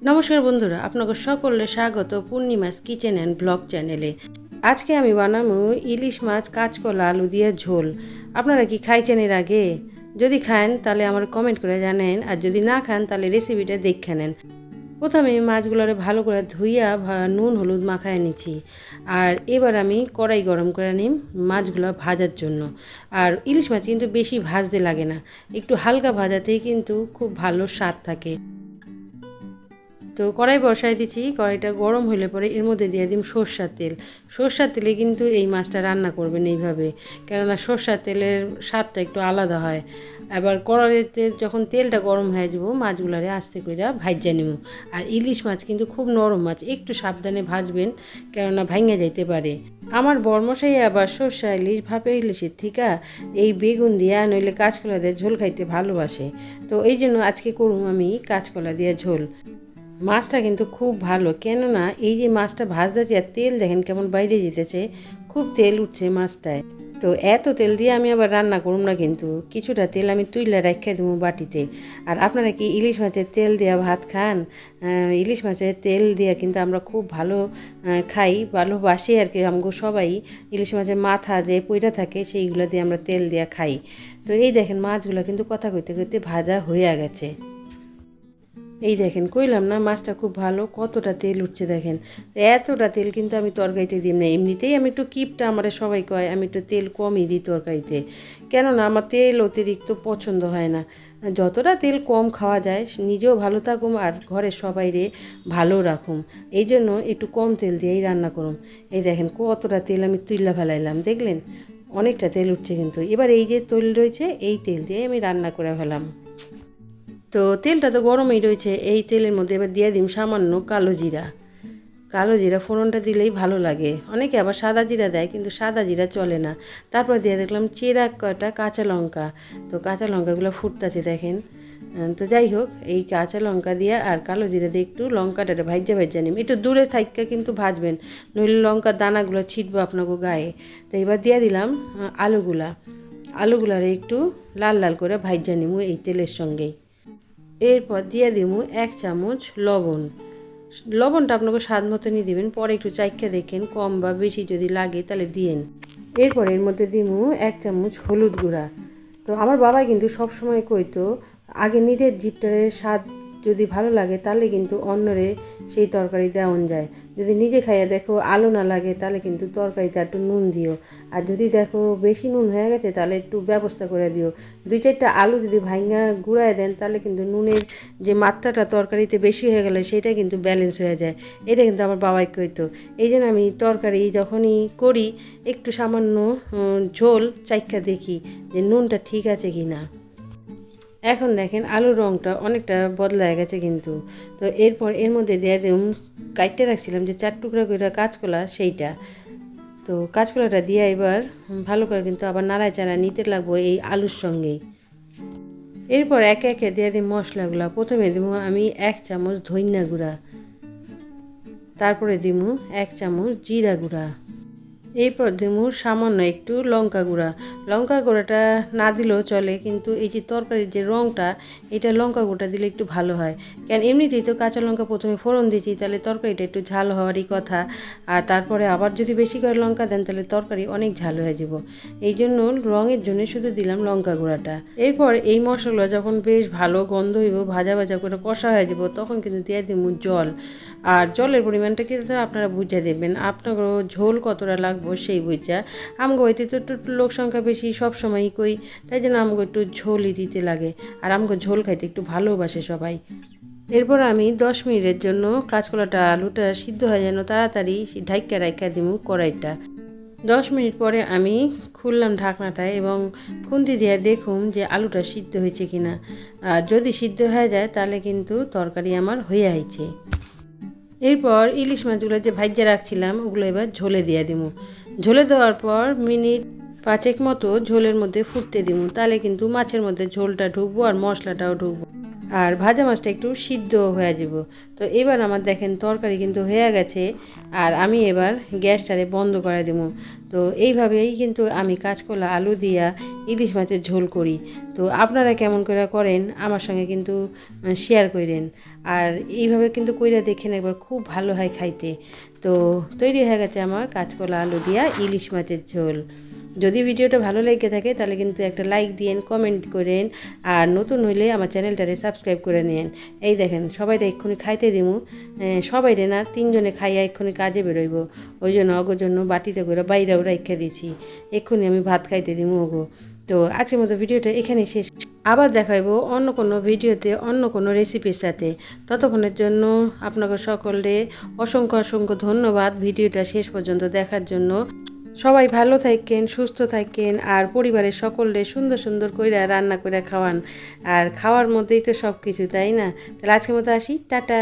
নমস্কার বন্ধুরা, আপনাকে সকলে স্বাগত পূর্ণিমাস কিচেন অ্যান্ড ব্লগ চ্যানেলে। আজকে আমি বানাবো ইলিশ মাছ কাঁচকলা আলু দিয়ে ঝোল। আপনারা কি খাইছেন এর আগে? যদি খান তাহলে আমার কমেন্ট করে জানেন, আর যদি না খান তাহলে রেসিপিটা দেখে নেন। প্রথমে আমি মাছগুলোরে ভালো করে ধুইয়া নুন হলুদ মাখায় নিচ্ছি। আর এবার আমি কড়াই গরম করে নিই মাছগুলো ভাজার জন্য। আর ইলিশ মাছ কিন্তু বেশি ভাজতে লাগে না, একটু হালকা ভাজাতেই কিন্তু খুব ভালো স্বাদ থাকে। তো কড়াই বসাই দিচ্ছি, কড়াইটা গরম হলে পরে এর মধ্যে দিয়ে দিম সর্ষার তেল। সর্ষার তেলে কিন্তু এই মাছটা রান্না করবেন এইভাবে, কেননা সর্ষার তেলের স্বাদটা একটু আলাদা হয়। আবার কড়াইতে যখন তেলটা গরম হয়ে যাব মাছগুলারে আস্তে করে ভাজা নিব। আর ইলিশ মাছ কিন্তু খুব নরম মাছ, একটু সাবধানে ভাজবেন, কেননা ভাঙা যাইতে পারে। আমার বরমশাই আবার সর্ষা ইলিশ ভাপে ইলিশের থিকা এই বেগুন দিয়া নইলে কাঁচকলা দিয়ে ঝোল খাইতে ভালোবাসে। তো এই জন্য আজকে করুম আমি কাঁচকলা দিয়ে ঝোল। মাছটা কিন্তু খুব ভালো, কেননা এই যে মাছটা ভাজতেছি আর তেল দেখেন কেমন বাইরে যেতেছে, খুব তেল উঠছে মাছটায়। তো এত তেল দিয়ে আমি আবার রান্না করুম না, কিন্তু কিছুটা তেল আমি তুইলা রাখা দেবো বাটিতে। আর আপনারা কি ইলিশ মাছের তেল দিয়া ভাত খান? ইলিশ মাছের তেল দিয়া কিন্তু আমরা খুব ভালো খাই, ভালোবাসি আর কি। আমগো সবাই ইলিশ মাছের মাথা যে পইরা থাকে সেইগুলো দিয়ে আমরা তেল দিয়া খাই। তো এই দেখেন মাছগুলো কিন্তু কথা কইতে কইতে ভাজা হয়ে গেছে। এই দেখেন কইলাম না মাছটা খুব ভালো, কতটা তেল উঠছে দেখেন। এতটা তেল কিন্তু আমি তরকারিতে দিই না, এমনিতেই আমি একটু কিপটা, আমার সবাই কয় আমি একটু তেল কমই দিই তরকারিতে, কেননা আমার তেল অতিরিক্ত পছন্দ হয় না। যতটা তেল কম খাওয়া যায় নিজেও ভালো থাকুম আর ঘরের সবাইরে ভালো রাখুম, এই জন্য একটু কম তেল দিয়েই রান্না করুম। এই দেখেন কতটা তেল আমি তুইলা ফেলাইলাম, দেখলেন অনেকটা তেল উঠছে। কিন্তু এবার এই যে তেল রয়েছে এই তেল দিয়ে আমি রান্না করে ফেলাম। তো তেলটা তো গরমই রয়েছে, এই তেলের মধ্যে এবার দিয়ে দিম সামান্য কালো জিরা। কালো জিরা ফোড়নটা দিলেই ভালো লাগে, অনেকে আবার সাদা জিরা দেয়, কিন্তু সাদা জিরা চলে না। তারপর দিয়ে দেখলাম চেরা কটা কাঁচা লঙ্কা। তো কাঁচা লঙ্কাগুলো ফুটতেছে দেখেন। তো যাই হোক, এই কাঁচা লঙ্কা দিয়ে আর কালো জিরা দিয়ে একটু লঙ্কাটা ভাজা নিম, একটু দূরে থাইকা কিন্তু ভাজবেন, নইলে লঙ্কার দানাগুলো ছিটবো আপনাকে গায়ে। তো এবার দিয়ে দিলাম আলুগুলারে একটু লাল লাল করে ভাজা নিমু এই তেলের সঙ্গেই। এরপর দিয়ে দিব 1 চামচ লবণ। লবণটা আপনাকে স্বাদ মতনই দিবেন, পরে একটু চাইখা দেখেন কম বা বেশি যদি লাগে তাহলে দিয়েন। এরপর এর মধ্যে দিব 1 চামচ হলুদ গুঁড়া। তো আমার বাবা কিন্তু সবসময় কইতো আগে নিজের জিভটার স্বাদ যদি ভালো লাগে তাহলে কিন্তু অন্যরে সেই তরকারি দেওয়ান যায়। যদি নিজে খাইয়া দেখো আলো না লাগে তাহলে কিন্তু তরকারিতে একটু নুন দিও। আর যদি দেখো বেশি নুন হয়ে গেছে তাহলে একটু ব্যবস্থা করে দিও। 2-4টা আলু যদি ভাঙা গুঁড়ায় দেন তাহলে কিন্তু নুনের যে মাত্রাটা তরকারিতে বেশি হয়ে গেলে সেটা কিন্তু ব্যালেন্স হয়ে যায়। এটা কিন্তু আমার বাবাই কইতো। এই জন্য আমি তরকারি যখনই করি একটু সামান্য ঝোল চাইখা দেখি যে নুনটা ঠিক আছে কি না। এখন দেখেন আলুর রঙটা অনেকটা বদলায় গেছে কিন্তু। তো এরপর এর মধ্যে দিয়ে দিলাম কাটতে রাখছিলাম যে 4 টুকরা করে কাঁচকলা, সেইটা। তো কাঁচকলাটা দিয়ে এবার ভালো করে কিন্তু আবার নাড়াচাড়া নিতে লাগবো এই আলুর সঙ্গেই। এরপর একে একে দিয়ে দিই মশলাগুলো। প্রথমে দিব আমি 1 চামচ ধনিয়া গুঁড়া, তারপরে দিব 1 চামচ জিরা গুঁড়া, এরপর দেবো সামান্য একটু লঙ্কা গুঁড়া। লঙ্কা গুঁড়াটা না দিলেও চলে, কিন্তু এই যে তরকারির যে রঙটা এটা লঙ্কা গুঁড়া দিলে একটু ভালো হয়। কেন এমনিতেই তো কাঁচা লঙ্কা প্রথমে ফোড়ন দিয়েছি, তাহলে তরকারিটা একটু ঝাল হওয়ারই কথা। আর তারপরে আবার যদি বেশি করে লঙ্কা দেন তাহলে তরকারি অনেক ঝাল হয়ে যাব। এই জন্য রঙের জন্য শুধু দিলাম লঙ্কা গুঁড়াটা। এরপর এই মশলা যখন বেশ ভালো গন্ধ হইব, ভাজা ভাজা করে কষা হয়ে যাব, তখন কিন্তু দিয়ে দেবো জল। আর জলের পরিমাণটা কিন্তু আপনারা বুঝে দেবেন, আপনার ঝোল কতটা লাগবে সেই বুঝা। আমগো হইতে তো একটু লোক সংখ্যা বেশি সবসময়ই কই, তাই জন্য আমগো একটু ঝোলই দিতে লাগে। আর আমগো ঝোল খাইতে একটু ভালোবাসে সবাই। এরপর আমি 10 মিনিটের জন্য কাঁচকলাটা আলুটা সিদ্ধ হয়ে যেন তাড়াতাড়ি ঢাইকা রাইখা দিব কড়াইটা। 10 মিনিট পরে আমি খুললাম ঢাকনাটা এবং খুন্তি দিয়ে দেখুন যে আলুটা সিদ্ধ হয়েছে কিনা। আর যদি সিদ্ধ হয়ে যায় তাহলে কিন্তু তরকারি আমার হয়ে আইছে। এরপর ইলিশ মাছগুলো যে ভাজা রাখছিলাম ওগুলো এবার ঝোলে দিয়ে দিব। ঝোলে দেওয়ার পর মিনিট 5 মতো ঝোলের মধ্যে ফুটতে দিব, তাহলে কিন্তু মাছের মধ্যে ঝোলটা ঢুকবো আর মশলাটাও ঢুকবো। আর ভাজা মাছটা একটু সিদ্ধ হয়ে যাব। তো এবার আমার দেখেন তরকারি কিন্তু হয়ে গেছে, আর আমি এবার গ্যাসটারে বন্ধ করে দেবো। তো এইভাবেই কিন্তু আমি কাঁচকলা আলু দিয়া ইলিশ মাছের ঝোল করি। তো আপনারা কেমন করে করেন আমার সঙ্গে কিন্তু শেয়ার করেন, আর এইভাবে কিন্তু কইরা দেখেন একবার, খুব ভালো হয় খাইতে। তো তৈরি হয়ে গেছে আমার কাঁচকলা আলু দিয়া ইলিশ মাছের ঝোল। যদি ভিডিওটা ভালো লেগে থাকে তাহলে কিন্তু একটা লাইক দিয়েন, কমেন্ট করেন, আর নতুন হইলে আমার চ্যানেলটারে সাবস্ক্রাইব করে নেন। এই দেখেন সবাইটা এক্ষুনি খাইতে দিমু, সবাইরে না, 3 জনে খাইয়া এক্ষুনি কাজে বেরোইব, ওই জন্য অগোর জন্য বাটিতে করে বাইরেও রাইখা দিয়েছি। এক্ষুনি আমি ভাত খাইতে দিমু ওগো। তো আজকের মতো ভিডিওটা এখানে শেষ, আবার দেখাইব অন্য কোনো ভিডিওতে অন্য কোনো রেসিপির সাথে। ততক্ষণের জন্য আপনাকে সকলে অসংখ্য অসংখ্য ধন্যবাদ ভিডিওটা শেষ পর্যন্ত দেখার জন্য। সবাই ভালো থাকেন, সুস্থ থাকেন, আর পরিবারের সকলে সুন্দর সুন্দর কইরা রান্না করে খাওয়ান। আর খাওয়ার মধ্যেই তো সব কিছু, তাই না? তাহলে আজকের মতো আসি, টাটা।